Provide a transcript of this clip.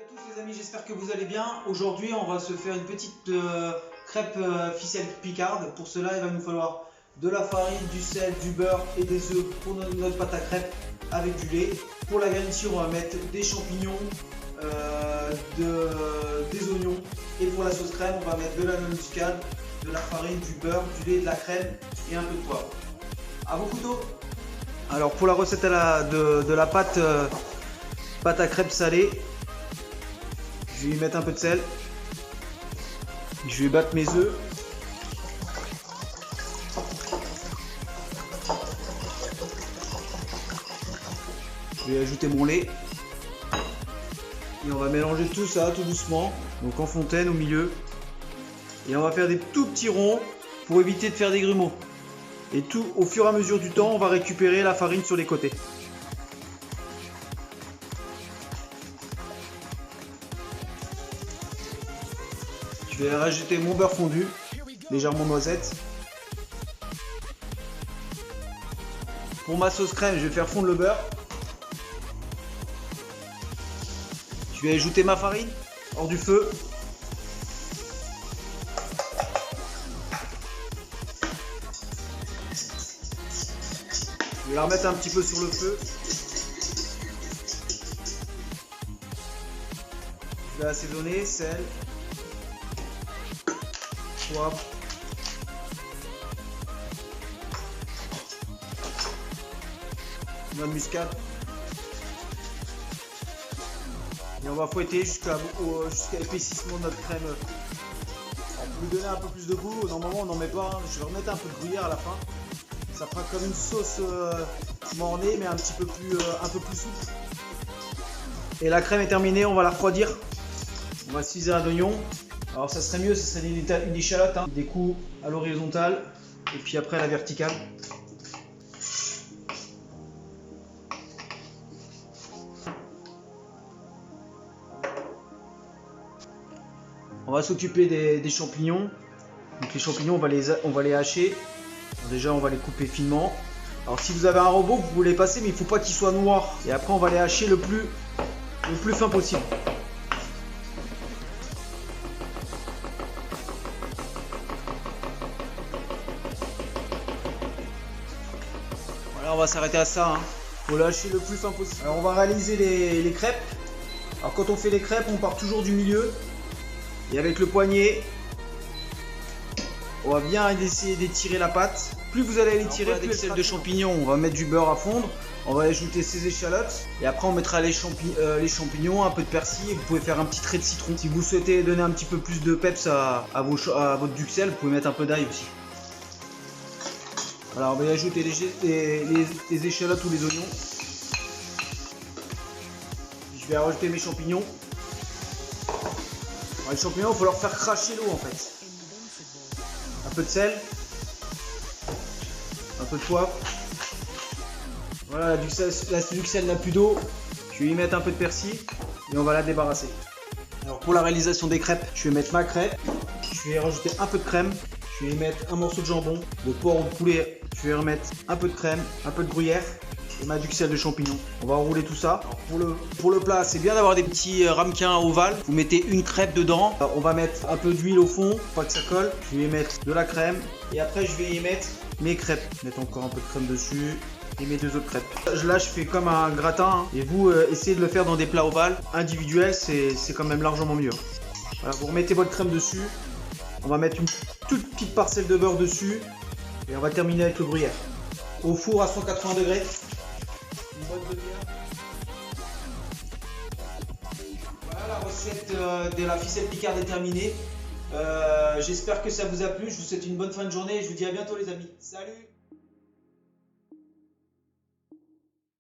Salut à tous les amis, j'espère que vous allez bien. Aujourd'hui on va se faire une petite crêpe ficelle picarde. Pour cela il va nous falloir de la farine, du sel, du beurre et des œufs pour notre pâte à crêpes avec du lait. Pour la garniture on va mettre des champignons, des oignons, et pour la sauce crème on va mettre de la noix muscade, de la farine, du beurre, du lait, de la crème et un peu de poivre. À vos couteaux. Alors pour la recette de la pâte à crêpes salée, je vais y mettre un peu de sel. Je vais battre mes œufs. Je vais ajouter mon lait. Et on va mélanger tout ça tout doucement. Donc en fontaine au milieu. Et on va faire des tout petits ronds pour éviter de faire des grumeaux. Et tout au fur et à mesure du temps, on va récupérer la farine sur les côtés. Je vais rajouter mon beurre fondu, légèrement noisette. Pour ma sauce crème, je vais faire fondre le beurre. Je vais ajouter ma farine hors du feu. Je vais la remettre un petit peu sur le feu. Je vais assaisonner, sel, poivre, noix de muscade. Et on va fouetter jusqu'à l'épaississement de notre crème. Pour lui donner un peu plus de goût, normalement on n'en met pas, je vais remettre un peu de gruyère à la fin. Ça fera comme une sauce mornée mais un peu plus souple. Et la crème est terminée, on va la refroidir. On va slicer un oignon. Alors ça serait mieux, ce serait une échalote, hein. Des coups à l'horizontale et puis après à la verticale. On va s'occuper des champignons. Donc les champignons, on va les hacher. Alors déjà, on va les couper finement. Alors si vous avez un robot, vous pouvez les passer, mais il ne faut pas qu'ils soient noirs. Et après, on va les hacher le plus fin possible. Voilà, on va s'arrêter à ça. Faut le hacher le plus fin possible. Alors on va réaliser les crêpes. Alors quand on fait les crêpes, on part toujours du milieu. Et avec le poignet, on va bien essayer d'étirer la pâte. Plus vous allez l'étirer, plus celle de champignons, on va mettre du beurre à fondre. On va ajouter ces échalotes. Et après on mettra les champignons, un peu de persil. Et vous pouvez faire un petit trait de citron. Si vous souhaitez donner un petit peu plus de peps à votre duxelles, vous pouvez mettre un peu d'ail aussi. Voilà, on va y ajouter les échalotes ou les oignons. Je vais rajouter mes champignons. Alors, les champignons, il faut leur faire cracher l'eau en fait. Un peu de sel. Un peu de poivre. Voilà, la duxelle n'a plus d'eau. Je vais y mettre un peu de persil et on va la débarrasser. Alors pour la réalisation des crêpes, je vais mettre ma crêpe. Je vais rajouter un peu de crème. Je vais y mettre un morceau de jambon, de porc de poulet. Je vais remettre un peu de crème, un peu de gruyère et ma duxelle de champignons. On va enrouler tout ça. Alors pour le plat, c'est bien d'avoir des petits ramequins ovales. Vous mettez une crêpe dedans. Alors on va mettre un peu d'huile au fond, pour pas que ça colle. Je vais y mettre de la crème et après je vais y mettre mes crêpes. Mettre encore un peu de crème dessus. Et mes deux autres crêpes. Là je fais comme un gratin, et vous essayez de le faire dans des plats ovales. Individuels, c'est quand même largement mieux. Voilà, vous remettez votre crème dessus. On va mettre une toute petite parcelle de beurre dessus. Et on va terminer avec le gruyère. Au four à 180 degrés. Une bonne demi-heure. Voilà, la recette de la ficelle picarde est terminée. J'espère que ça vous a plu. Je vous souhaite une bonne fin de journée et je vous dis à bientôt les amis. Salut!